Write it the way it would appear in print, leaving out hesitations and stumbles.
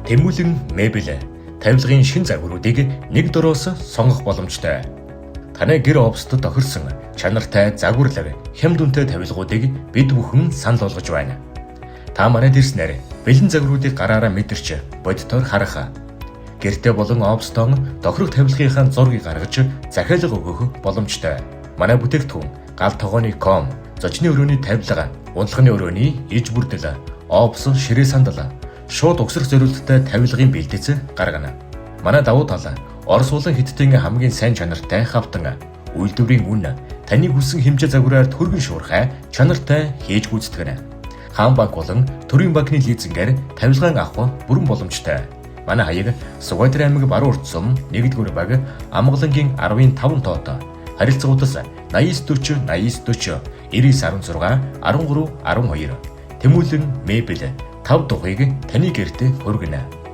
Тэмүүлэн мебель тавилгын шин загваруудыг нэг дөрөөс сонгох боломжтой. Таны гэр офсод тохирсон чанартай загварлаг хямд үнэтэй тавилгуудыг бид бүхэн санал болгож байна. Та манайд ирснээр бэлэн загваруудыг гараараа мэдэрч бодитоор харах. Гэртээ болон офстон тохирох тавилгынхаа зургийг гаргаж захиалга өгөх боломжтой. Манай бүтээгдэхүүн гал тогооны.com, зочны өрөөний тавилга, унтлагын өрөөний иж бүрдэл, офс ширээ сандал, шууд угсрах зориулттай тавилгын бэлдэц гаргана. Манай давуу тал Орос улан Хятадын хамгийн сайн чанартай хавтан үйлдвэрийн үн таны хүссэн хэмжээ загвараар түргэн шуурхай чанартай хийж гүйцэтгэнэ. Хаан банк болон төрийн банкны лизингээр тавилгаан авах бүрэн боломжтой. Манай хаяг Сүхбаатар аймаг Баруун Урдсум 1-р баг Амгалангийн 15 тоот. Харилцагуудаас 8940 8940 9916 13 12. Тэмүүлэн мебель 5 дугуйг таны гэртээ хүргэнэ.